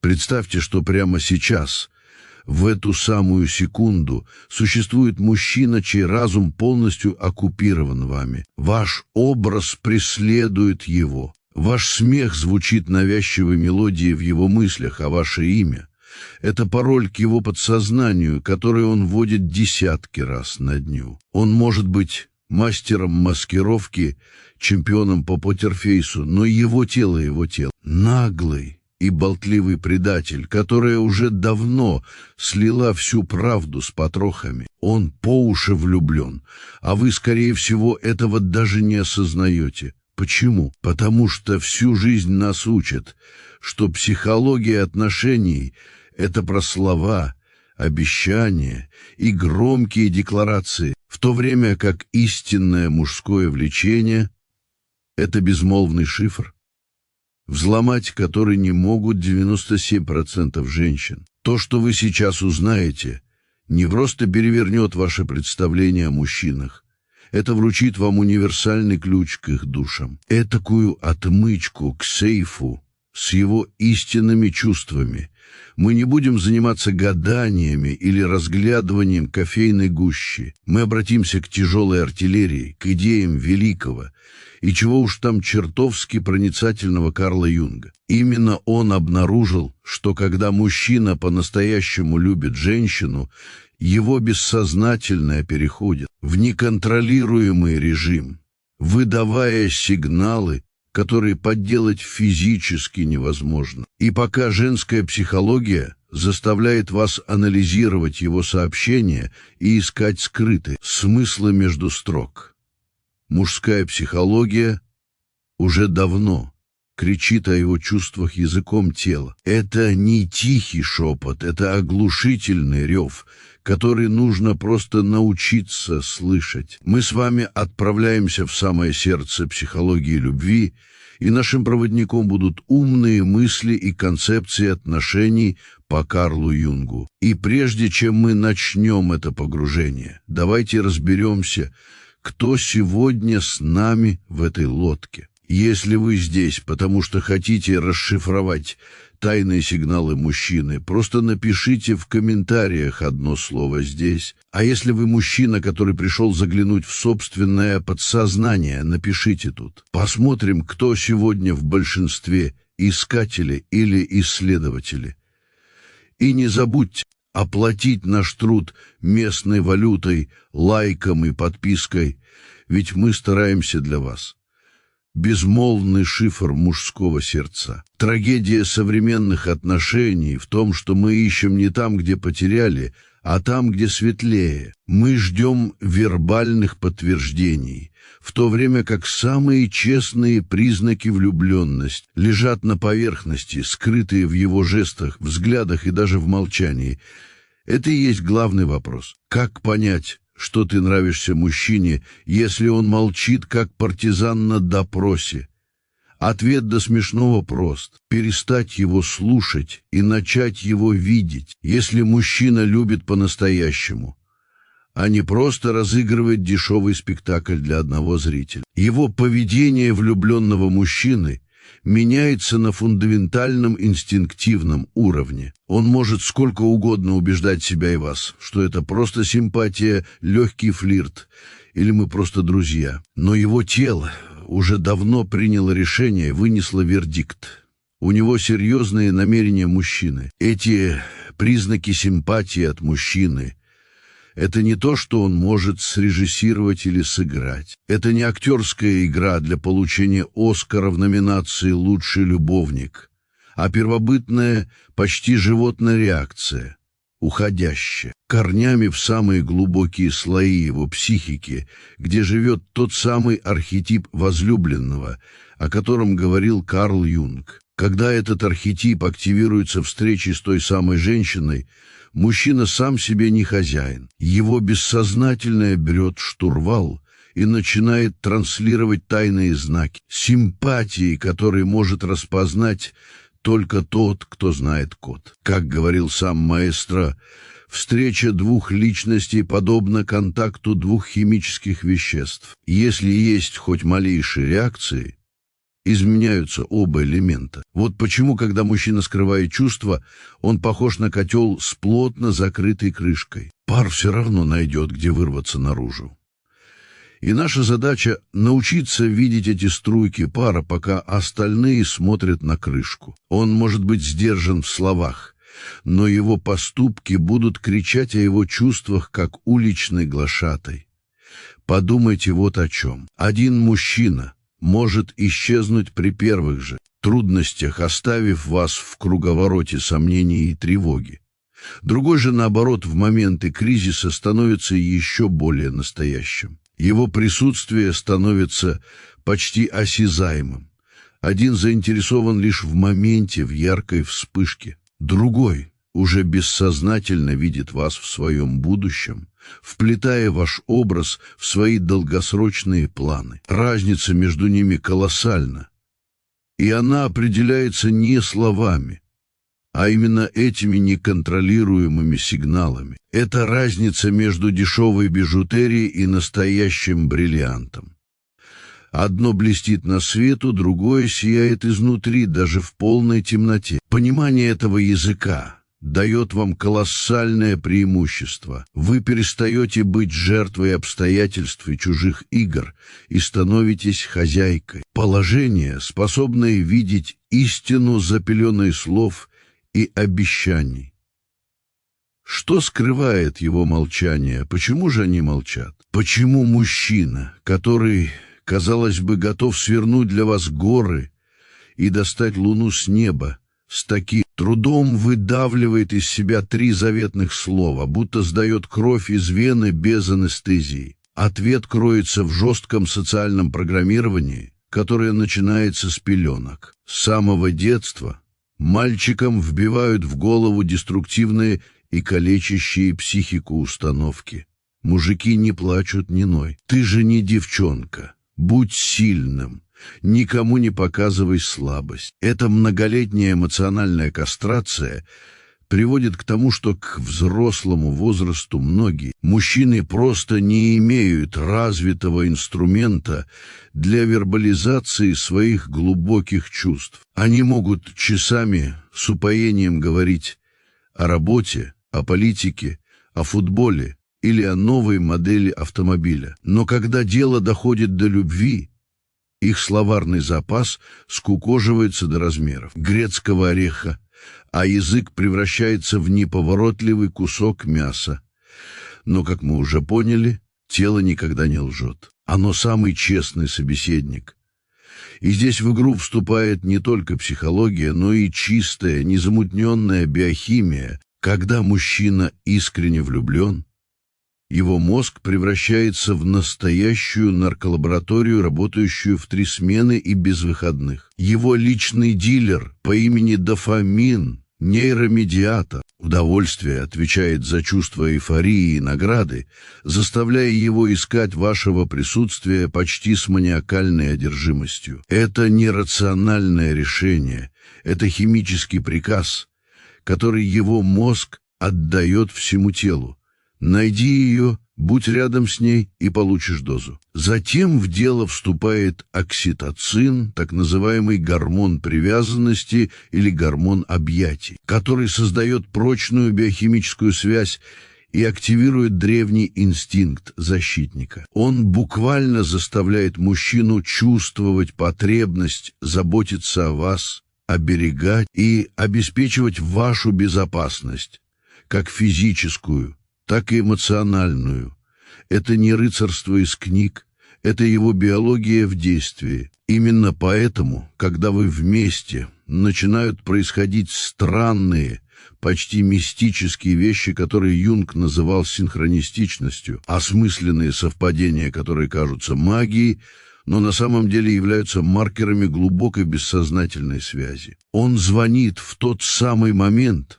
Представьте, что прямо сейчас, в эту самую секунду, существует мужчина, чей разум полностью оккупирован вами. Ваш образ преследует его. Ваш смех звучит навязчивой мелодией в его мыслях, а ваше имя — это пароль к его подсознанию, который он вводит десятки раз на дню. Он может быть мастером маскировки, чемпионом по покерфейсу, но его тело — наглый и болтливый предатель, которая уже давно слила всю правду с потрохами. Он по уши влюблен, а вы, скорее всего, этого даже не осознаете. Почему? Потому что всю жизнь нас учат, что психология отношений — это про слова, обещания и громкие декларации, в то время как истинное мужское влечение — это безмолвный шифр, взломать который не могут 97% женщин. То, что вы сейчас узнаете, не просто перевернет ваше представление о мужчинах. Это вручит вам универсальный ключ к их душам, этакую отмычку к сейфу с его истинными чувствами. Мы не будем заниматься гаданиями или разглядыванием кофейной гущи. Мы обратимся к тяжелой артиллерии, к идеям великого и чего уж там чертовски проницательного Карла Юнга. Именно он обнаружил, что когда мужчина по-настоящему любит женщину, его бессознательное переходит в неконтролируемый режим, выдавая сигналы, которые подделать физически невозможно. И пока женская психология заставляет вас анализировать его сообщения и искать скрытые смыслы между строк, мужская психология уже давно кричит о его чувствах языком тела. Это не тихий шепот, это оглушительный рев, который нужно просто научиться слышать. Мы с вами отправляемся в самое сердце психологии любви, и нашим проводником будут умные мысли и концепции отношений по Карлу Юнгу. И прежде чем мы начнем это погружение, давайте разберемся, кто сегодня с нами в этой лодке. Если вы здесь, потому что хотите расшифровать тайные сигналы мужчины, просто напишите в комментариях одно слово «здесь». А если вы мужчина, который пришел заглянуть в собственное подсознание, напишите тут. Посмотрим, кто сегодня в большинстве, искатели или исследователи. И не забудьте оплатить наш труд местной валютой, лайком и подпиской, ведь мы стараемся для вас. Безмолвный шифр мужского сердца. Трагедия современных отношений в том, что мы ищем не там, где потеряли, а там, где светлее. Мы ждем вербальных подтверждений, в то время как самые честные признаки влюбленности лежат на поверхности, скрытые в его жестах, взглядах и даже в молчании. Это и есть главный вопрос. Как понять, что ты нравишься мужчине, если он молчит, как партизан на допросе? Ответ до смешного прост. Перестать его слушать и начать его видеть, если мужчина любит по-настоящему, а не просто разыгрывает дешевый спектакль для одного зрителя. Его поведение влюбленного мужчины меняется на фундаментальном инстинктивном уровне. Он может сколько угодно убеждать себя и вас, что это просто симпатия, легкий флирт, или мы просто друзья. Но его тело уже давно приняло решение, вынесло вердикт. У него серьезные намерения мужчины. Эти признаки симпатии от мужчины — это не то, что он может срежиссировать или сыграть. Это не актерская игра для получения Оскара в номинации «Лучший любовник», а первобытная, почти животная реакция, уходящая, корнями в самые глубокие слои его психики, где живет тот самый архетип возлюбленного, о котором говорил Карл Юнг. Когда этот архетип активируется встречей с той самой женщиной, мужчина сам себе не хозяин. Его бессознательное берет штурвал и начинает транслировать тайные знаки, симпатии, которые может распознать только тот, кто знает код. Как говорил сам маэстро, встреча двух личностей подобна контакту двух химических веществ. Если есть хоть малейшие реакции, изменяются оба элемента. Вот почему, когда мужчина скрывает чувства, он похож на котел с плотно закрытой крышкой. Пар все равно найдет, где вырваться наружу. И наша задача — научиться видеть эти струйки пара, пока остальные смотрят на крышку. Он может быть сдержан в словах, но его поступки будут кричать о его чувствах, как уличный глашатай. Подумайте вот о чем. Один мужчина может исчезнуть при первых же трудностях, оставив вас в круговороте сомнений и тревоги. Другой же, наоборот, в моменты кризиса становится еще более настоящим. Его присутствие становится почти осязаемым. Один заинтересован лишь в моменте, в яркой вспышке. Другой уже бессознательно видит вас в своем будущем, вплетая ваш образ в свои долгосрочные планы. Разница между ними колоссальна, и она определяется не словами, а именно этими неконтролируемыми сигналами. Это разница между дешевой бижутерией и настоящим бриллиантом. Одно блестит на свету, другое сияет изнутри, даже в полной темноте. Понимание этого языка дает вам колоссальное преимущество. Вы перестаете быть жертвой обстоятельств и чужих игр и становитесь хозяйкой. Положение, способное видеть истину за пеленой слов и обещаний. Что скрывает его молчание? Почему же они молчат? Почему мужчина, который, казалось бы, готов свернуть для вас горы и достать луну с неба, с таким трудом выдавливает из себя 3 заветных слова, будто сдает кровь из вены без анестезии? Ответ кроется в жестком социальном программировании, которое начинается с пеленок. С самого детства мальчикам вбивают в голову деструктивные и калечащие психику установки. Мужики не плачут ни ной. Ты же не девчонка. Будь сильным. Никому не показывай слабость. Эта многолетняя эмоциональная кастрация приводит к тому, что к взрослому возрасту многие мужчины просто не имеют развитого инструмента для вербализации своих глубоких чувств. Они могут часами с упоением говорить о работе, о политике, о футболе или о новой модели автомобиля. Но когда дело доходит до любви, их словарный запас скукоживается до размеров грецкого ореха, а язык превращается в неповоротливый кусок мяса. Но, как мы уже поняли, тело никогда не лжет. Оно самый честный собеседник. И здесь в игру вступает не только психология, но и чистая, незамутненная биохимия. Когда мужчина искренне влюблен, его мозг превращается в настоящую нарколабораторию, работающую в 3 смены и без выходных. Его личный дилер по имени дофамин, нейромедиатор, удовольствие отвечает за чувство эйфории и награды, заставляя его искать вашего присутствия почти с маниакальной одержимостью. Это не рациональное решение, это химический приказ, который его мозг отдает всему телу. Найди ее, будь рядом с ней и получишь дозу. Затем в дело вступает окситоцин, так называемый гормон привязанности или гормон объятий, который создает прочную биохимическую связь и активирует древний инстинкт защитника. Он буквально заставляет мужчину чувствовать потребность заботиться о вас, оберегать и обеспечивать вашу безопасность, как физическую, так и эмоциональную. Это не рыцарство из книг, это его биология в действии. Именно поэтому, когда вы вместе, начинают происходить странные, почти мистические вещи, которые Юнг называл синхронистичностью, осмысленные совпадения, которые кажутся магией, но на самом деле являются маркерами глубокой бессознательной связи. Он звонит в тот самый момент,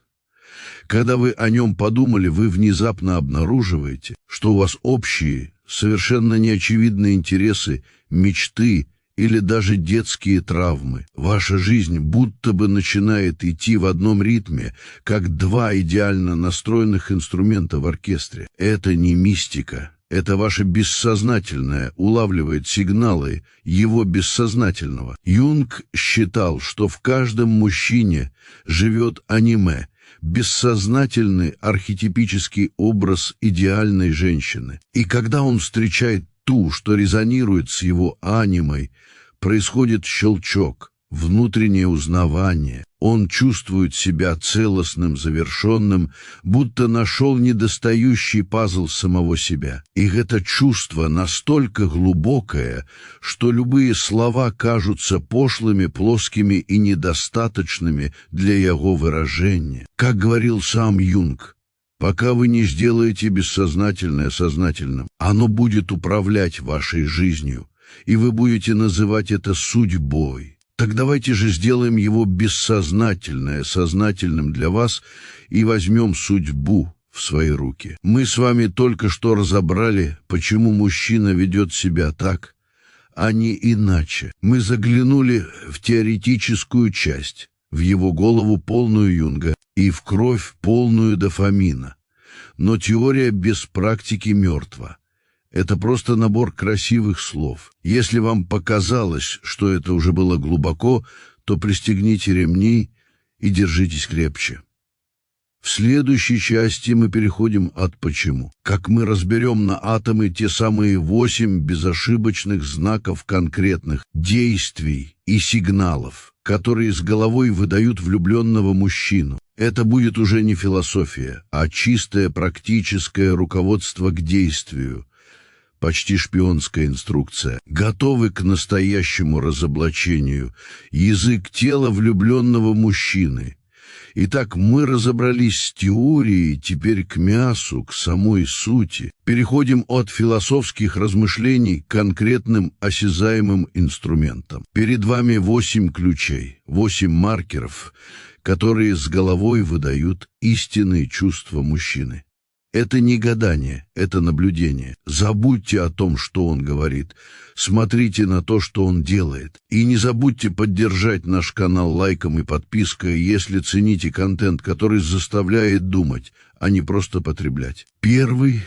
когда вы о нем подумали, вы внезапно обнаруживаете, что у вас общие, совершенно неочевидные интересы, мечты или даже детские травмы. Ваша жизнь будто бы начинает идти в одном ритме, как 2 идеально настроенных инструмента в оркестре. Это не мистика, Это ваше бессознательное улавливает сигналы его бессознательного. Юнг считал, что в каждом мужчине живет аниме, бессознательный архетипический образ идеальной женщины. И когда он встречает ту, что резонирует с его анимой, происходит щелчок, внутреннее узнавание. Он чувствует себя целостным, завершенным, будто нашел недостающий пазл самого себя. И это чувство настолько глубокое, что любые слова кажутся пошлыми, плоскими и недостаточными для его выражения. Как говорил сам Юнг, пока вы не сделаете бессознательное сознательным, оно будет управлять вашей жизнью, и вы будете называть это судьбой. Так давайте же сделаем его бессознательное сознательным для вас и возьмем судьбу в свои руки. Мы с вами только что разобрали, почему мужчина ведет себя так, а не иначе. Мы заглянули в теоретическую часть, в его голову полную Юнга и в кровь полную дофамина. Но теория без практики мертва. Это просто набор красивых слов. Если вам показалось, что это уже было глубоко, то пристегните ремни и держитесь крепче. В следующей части мы переходим от «почему». Как мы разберем на атомы те самые 8 безошибочных знаков конкретных действий и сигналов, которые с головой выдают влюбленного мужчину. Это будет уже не философия, а чистое практическое руководство к действию. Почти шпионская инструкция. Готовы к настоящему разоблачению. Язык тела влюбленного мужчины. Итак, мы разобрались с теорией, теперь к мясу, к самой сути. Переходим от философских размышлений к конкретным осязаемым инструментам. Перед вами 8 ключей, 8 маркеров, которые с головой выдают истинные чувства мужчины. Это не гадание, это наблюдение. Забудьте о том, что он говорит. Смотрите на то, что он делает. И не забудьте поддержать наш канал лайком и подпиской, если цените контент, который заставляет думать, а не просто потреблять. Первый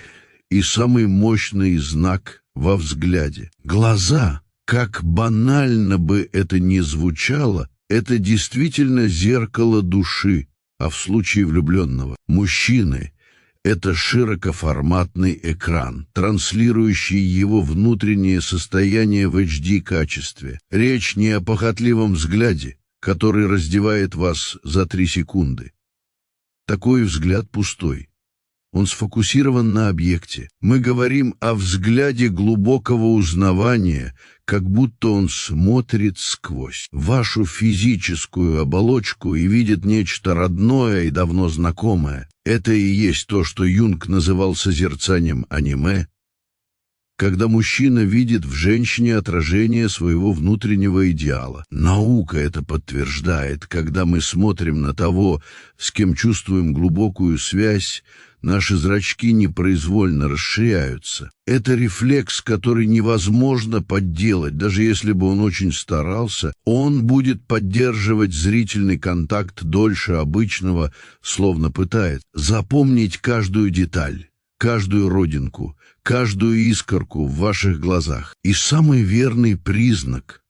и самый мощный знак во взгляде. Глаза, как банально бы это ни звучало, это действительно зеркало души, а в случае влюбленного мужчины – это широкоформатный экран, транслирующий его внутреннее состояние в HD-качестве. Речь не о похотливом взгляде, который раздевает вас за 3 секунды. Такой взгляд пустой. Он сфокусирован на объекте. Мы говорим о взгляде глубокого узнавания, как будто он смотрит сквозь вашу физическую оболочку и видит нечто родное и давно знакомое. Это и есть то, что Юнг называл созерцанием аниме, когда мужчина видит в женщине отражение своего внутреннего идеала. Наука это подтверждает. Когда мы смотрим на того, с кем чувствуем глубокую связь, наши зрачки непроизвольно расширяются. Это рефлекс, который невозможно подделать, даже если бы он очень старался. Он будет поддерживать зрительный контакт дольше обычного, словно пытает запомнить каждую деталь, каждую родинку, каждую искорку в ваших глазах. И самый верный признак,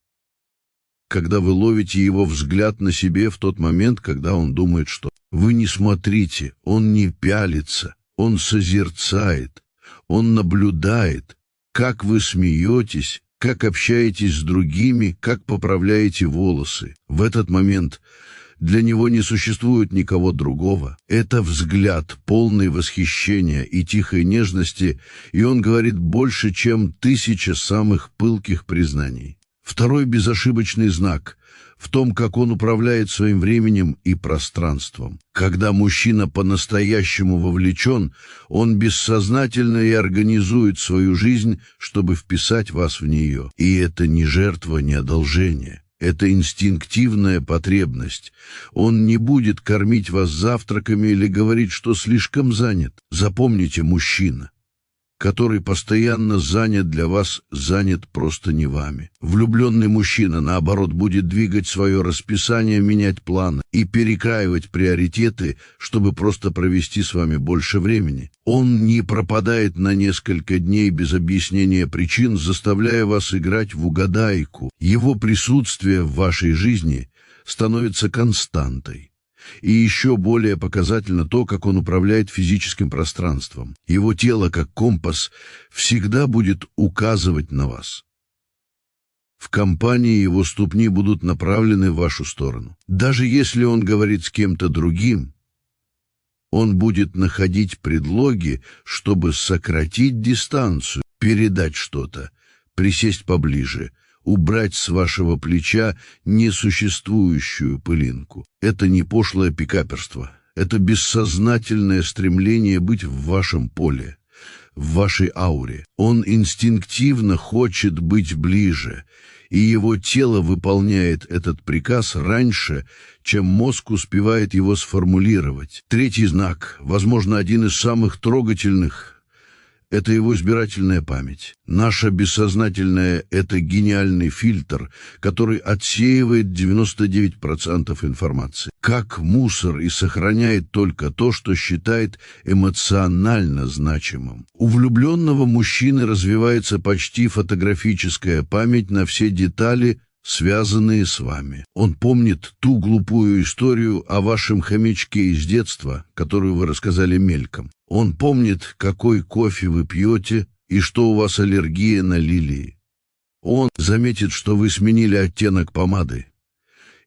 когда вы ловите его взгляд на себе в тот момент, когда он думает, что вы не смотрите, он не пялится, он созерцает, он наблюдает, как вы смеетесь, как общаетесь с другими, как поправляете волосы. В этот момент для него не существует никого другого. Это взгляд, полный восхищения и тихой нежности, и он говорит больше, чем 1000 самых пылких признаний. Второй безошибочный знак в том, как он управляет своим временем и пространством. Когда мужчина по-настоящему вовлечен, он бессознательно и организует свою жизнь, чтобы вписать вас в нее. И это не жертва, не одолжение. Это инстинктивная потребность. Он не будет кормить вас завтраками или говорить, что слишком занят. Запомните, мужчина который постоянно занят для вас, занят просто не вами. Влюбленный мужчина, наоборот, будет двигать свое расписание, менять планы и перекраивать приоритеты, чтобы просто провести с вами больше времени. Он не пропадает на несколько дней без объяснения причин, заставляя вас играть в угадайку. Его присутствие в вашей жизни становится константой. И еще более показательно то, как он управляет физическим пространством. Его тело, как компас, всегда будет указывать на вас. В компании его ступни будут направлены в вашу сторону. Даже если он говорит с кем-то другим, он будет находить предлоги, чтобы сократить дистанцию, передать что-то, присесть поближе, убрать с вашего плеча несуществующую пылинку. Это не пошлое пикаперство, это бессознательное стремление быть в вашем поле, в вашей ауре. Он инстинктивно хочет быть ближе, и его тело выполняет этот приказ раньше, чем мозг успевает его сформулировать. Третий знак, возможно, один из самых трогательных, это его избирательная память. Наша бессознательная — это гениальный фильтр, который отсеивает 99% информации. Как мусор, и сохраняет только то, что считает эмоционально значимым. У влюбленного мужчины развивается почти фотографическая память на все детали, связанные с вами. Он помнит ту глупую историю о вашем хомячке из детства, которую вы рассказали мельком. Он помнит, какой кофе вы пьете и что у вас аллергия на лилии. Он заметит, что вы сменили оттенок помады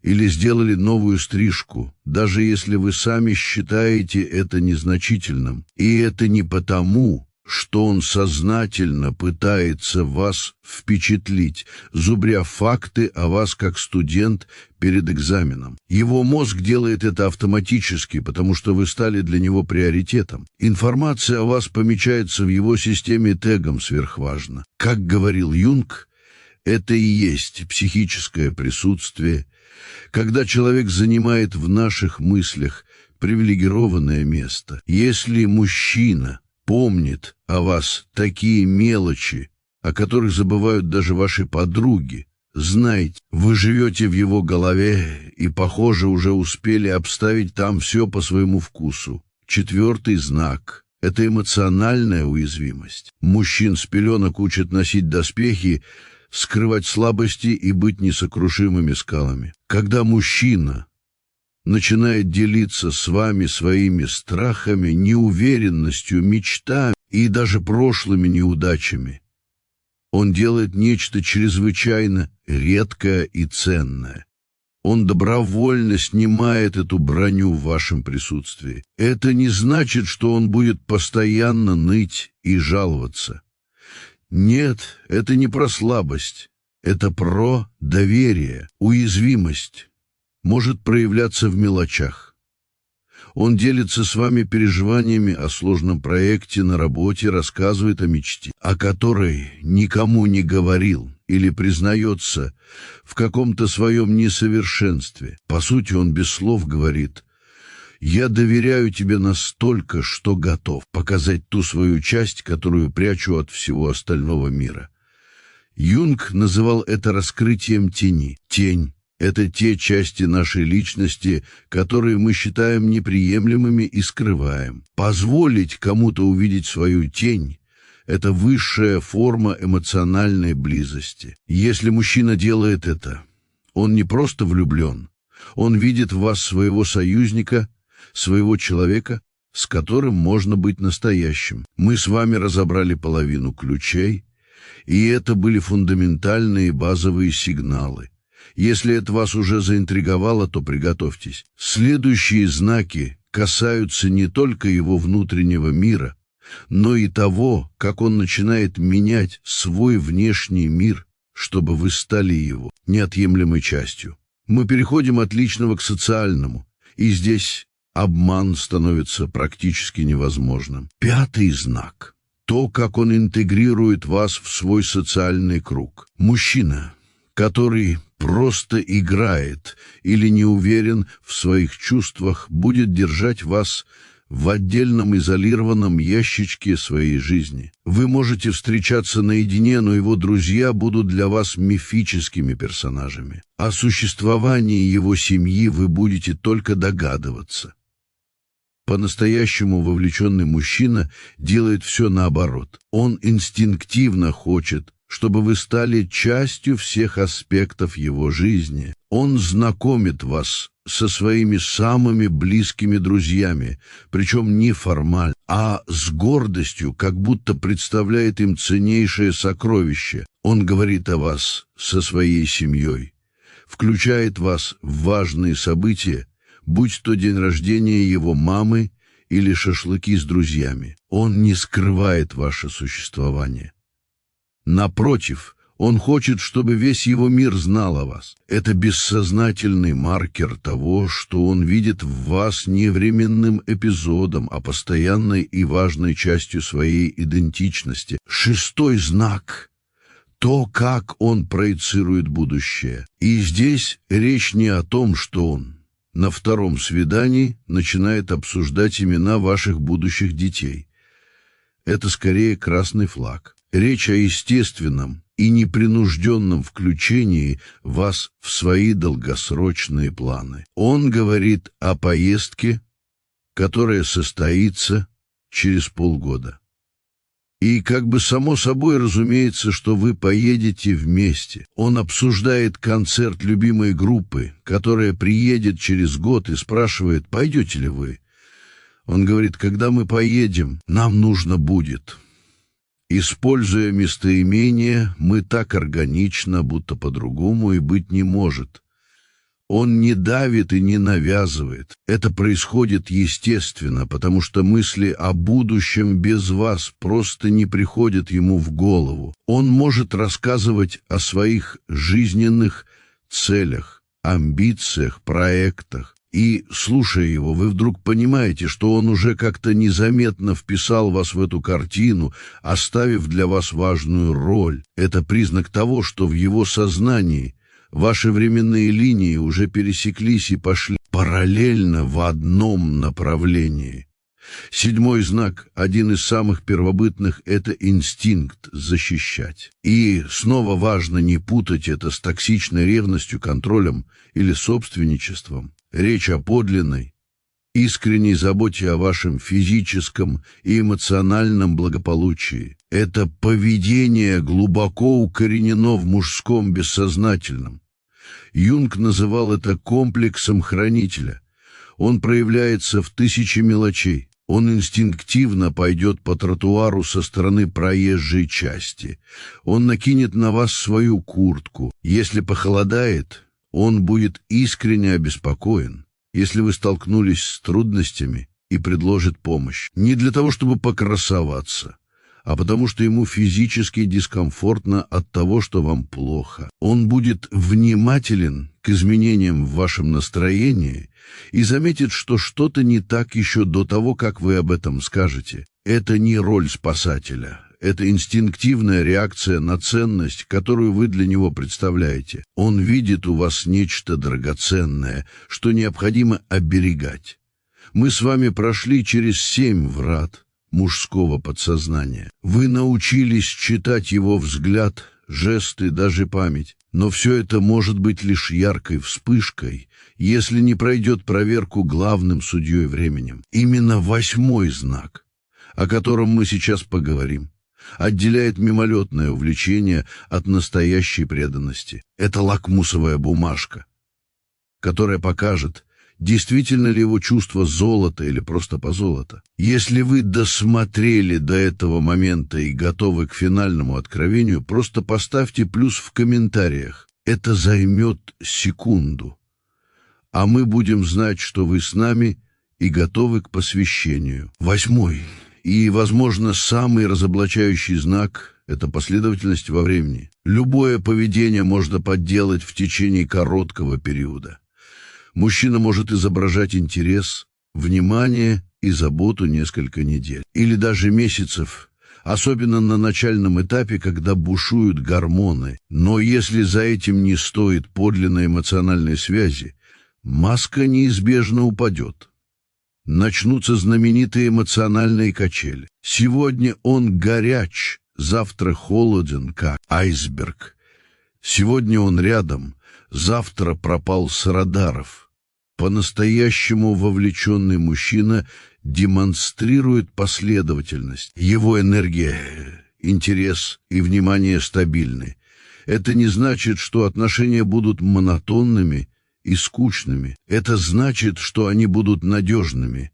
или сделали новую стрижку, даже если вы сами считаете это незначительным. И это не потому, что он сознательно пытается вас впечатлить, зубря факты о вас как студент перед экзаменом. Его мозг делает это автоматически, потому что вы стали для него приоритетом. Информация о вас помечается в его системе тегом сверхважно. Как говорил Юнг, это и есть психическое присутствие, когда человек занимает в наших мыслях привилегированное место. Если мужчина помнит о вас такие мелочи, о которых забывают даже ваши подруги, знайте, вы живете в его голове и, похоже, уже успели обставить там все по своему вкусу. Четвертый знак — это эмоциональная уязвимость. Мужчин с пеленок учат носить доспехи, скрывать слабости и быть несокрушимыми скалами. Когда мужчина начинает делиться с вами своими страхами, неуверенностью, мечтами и даже прошлыми неудачами, он делает нечто чрезвычайно редкое и ценное. Он добровольно снимает эту броню в вашем присутствии. Это не значит, что он будет постоянно ныть и жаловаться. Нет, это не про слабость, это про доверие, уязвимость. Может проявляться в мелочах. Он делится с вами переживаниями о сложном проекте на работе, рассказывает о мечте, о которой никому не говорил, или признается в каком-то своем несовершенстве. По сути, он без слов говорит: «Я доверяю тебе настолько, что готов показать ту свою часть, которую прячу от всего остального мира». Юнг называл это раскрытием тени. Тень — это те части нашей личности, которые мы считаем неприемлемыми и скрываем. Позволить кому-то увидеть свою тень — это высшая форма эмоциональной близости. Если мужчина делает это, он не просто влюблен, он видит в вас своего союзника, своего человека, с которым можно быть настоящим. Мы с вами разобрали половину ключей, и это были фундаментальные базовые сигналы. Если это вас уже заинтриговало, то приготовьтесь. Следующие знаки касаются не только его внутреннего мира, но и того, как он начинает менять свой внешний мир, чтобы вы стали его неотъемлемой частью. Мы переходим от личного к социальному, и здесь обман становится практически невозможным. Пятый знак — то, как он интегрирует вас в свой социальный круг. Мужчина, который просто играет или не уверен в своих чувствах, будет держать вас в отдельном изолированном ящичке своей жизни. Вы можете встречаться наедине, но его друзья будут для вас мифическими персонажами. О существовании его семьи вы будете только догадываться. По-настоящему вовлеченный мужчина делает все наоборот. Он инстинктивно хочет, чтобы вы стали частью всех аспектов его жизни. Он знакомит вас со своими самыми близкими друзьями, причем не формально, а с гордостью, как будто представляет им ценнейшее сокровище. Он говорит о вас со своей семьей, включает вас в важные события, будь то день рождения его мамы или шашлыки с друзьями. Он не скрывает ваше существование. Напротив, он хочет, чтобы весь его мир знал о вас. Это бессознательный маркер того, что он видит в вас не временным эпизодом, а постоянной и важной частью своей идентичности. Шестой знак — то, как он проецирует будущее. И здесь речь не о том, что он на втором свидании начинает обсуждать имена ваших будущих детей. Это скорее красный флаг. Речь о естественном и непринужденном включении вас в свои долгосрочные планы. Он говорит о поездке, которая состоится через полгода. И как бы само собой разумеется, что вы поедете вместе. Он обсуждает концерт любимой группы, которая приедет через год, и спрашивает, пойдете ли вы. Он говорит, когда мы поедем, нам нужно будет. Используя местоимение, мы так органично, будто по-другому и быть не может. Он не давит и не навязывает. Это происходит естественно, потому что мысли о будущем без вас просто не приходят ему в голову. Он может рассказывать о своих жизненных целях, амбициях, проектах. И, слушая его, вы вдруг понимаете, что он уже как-то незаметно вписал вас в эту картину, оставив для вас важную роль. Это признак того, что в его сознании ваши временные линии уже пересеклись и пошли параллельно в одном направлении. Седьмой знак, один из самых первобытных, это инстинкт защищать. И снова важно не путать это с токсичной ревностью, контролем или собственничеством. Речь о подлинной, искренней заботе о вашем физическом и эмоциональном благополучии. Это поведение глубоко укоренено в мужском бессознательном. Юнг называл это комплексом хранителя. Он проявляется в тысяче мелочей. Он инстинктивно пойдет по тротуару со стороны проезжей части. Он накинет на вас свою куртку. Если похолодает, он будет искренне обеспокоен, если вы столкнулись с трудностями, и предложит помощь. Не для того, чтобы покрасоваться, а потому что ему физически дискомфортно от того, что вам плохо. Он будет внимателен к изменениям в вашем настроении и заметит, что что-то не так еще до того, как вы об этом скажете. Это не роль спасателя. Это инстинктивная реакция на ценность, которую вы для него представляете. Он видит у вас нечто драгоценное, что необходимо оберегать. Мы с вами прошли через 7 врат мужского подсознания. Вы научились читать его взгляд, жесты, даже память. Но все это может быть лишь яркой вспышкой, если не пройдет проверку главным судьей временем. Именно 8-й знак, о котором мы сейчас поговорим, отделяет мимолетное увлечение от настоящей преданности. Это лакмусовая бумажка, которая покажет, действительно ли его чувство золото или просто позолото. Если вы досмотрели до этого момента и готовы к финальному откровению, просто поставьте плюс в комментариях. Это займет секунду. А мы будем знать, что вы с нами и готовы к посвящению. 8-й и, возможно, самый разоблачающий знак — это последовательность во времени. Любое поведение можно подделать в течение короткого периода. Мужчина может изображать интерес, внимание и заботу несколько недель или даже месяцев, особенно на начальном этапе, когда бушуют гормоны. Но если за этим не стоит подлинной эмоциональной связи, маска неизбежно упадет. начнутся знаменитые эмоциональные качели. Сегодня он горяч, завтра холоден, как айсберг. Сегодня он рядом, завтра пропал с радаров. По-настоящему вовлеченный мужчина демонстрирует последовательность. Его энергия, интерес и внимание стабильны. Это не значит, что отношения будут монотонными и скучными. Это значит, что они будут надежными.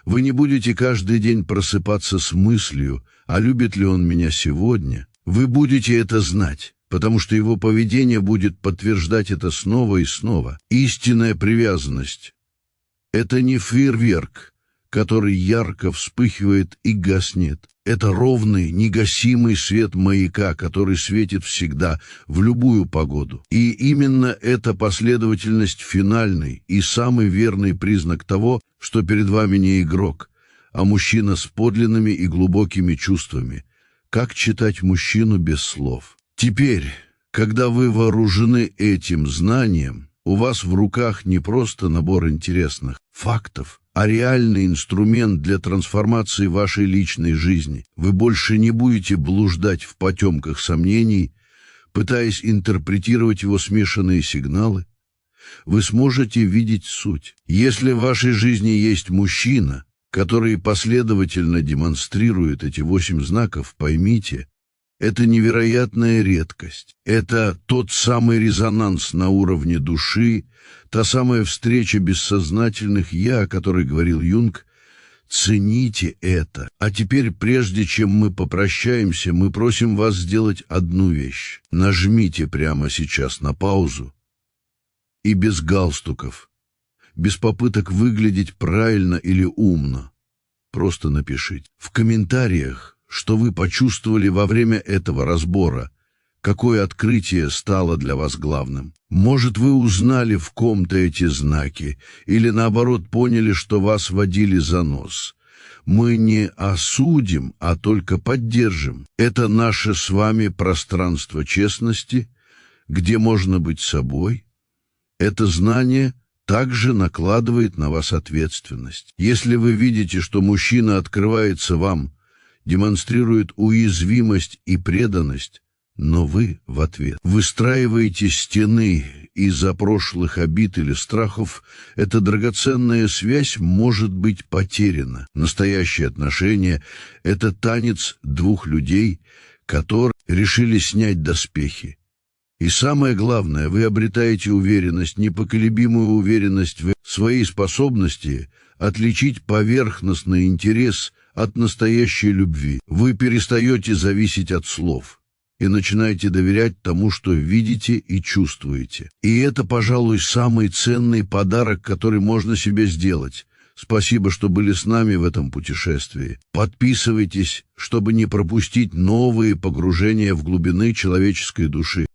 Вы не будете каждый день просыпаться с мыслью, а любит ли он меня сегодня? Вы будете это знать, потому что его поведение будет подтверждать это снова и снова. Истинная привязанность — это не фейерверк, который ярко вспыхивает и гаснет. Это ровный, негасимый свет маяка, который светит всегда, в любую погоду. И именно эта последовательность финальный и самый верный признак того, что перед вами не игрок, а мужчина с подлинными и глубокими чувствами. Как читать мужчину без слов? Теперь, когда вы вооружены этим знанием, у вас в руках не просто набор интересных фактов, а реальный инструмент для трансформации вашей личной жизни. Вы больше не будете блуждать в потемках сомнений, пытаясь интерпретировать его смешанные сигналы. Вы сможете видеть суть. Если в вашей жизни есть мужчина, который последовательно демонстрирует эти 8 знаков, поймите, это невероятная редкость. Это тот самый резонанс на уровне души, та самая встреча бессознательных «я», о которой говорил Юнг. Цените это. А теперь, прежде чем мы попрощаемся, мы просим вас сделать одну вещь. Нажмите прямо сейчас на паузу и без галстуков, без попыток выглядеть правильно или умно. Просто напишите в комментариях, что вы почувствовали во время этого разбора, какое открытие стало для вас главным. Может, вы узнали в ком-то эти знаки, или наоборот поняли, что вас водили за нос. Мы не осудим, а только поддержим. Это наше с вами пространство честности, где можно быть собой. Это знание также накладывает на вас ответственность. Если вы видите, что мужчина открывается вам, демонстрирует уязвимость и преданность, но вы в ответ выстраиваете стены из-за прошлых обид или страхов, эта драгоценная связь может быть потеряна. Настоящие отношения — это танец двух людей, которые решили снять доспехи. И самое главное, вы обретаете уверенность, непоколебимую уверенность в своей способности отличить поверхностный интерес от настоящей любви. Вы перестаете зависеть от слов и начинаете доверять тому, что видите и чувствуете. И это, пожалуй, самый ценный подарок, который можно себе сделать. Спасибо, что были с нами в этом путешествии. Подписывайтесь, чтобы не пропустить новые погружения в глубины человеческой души.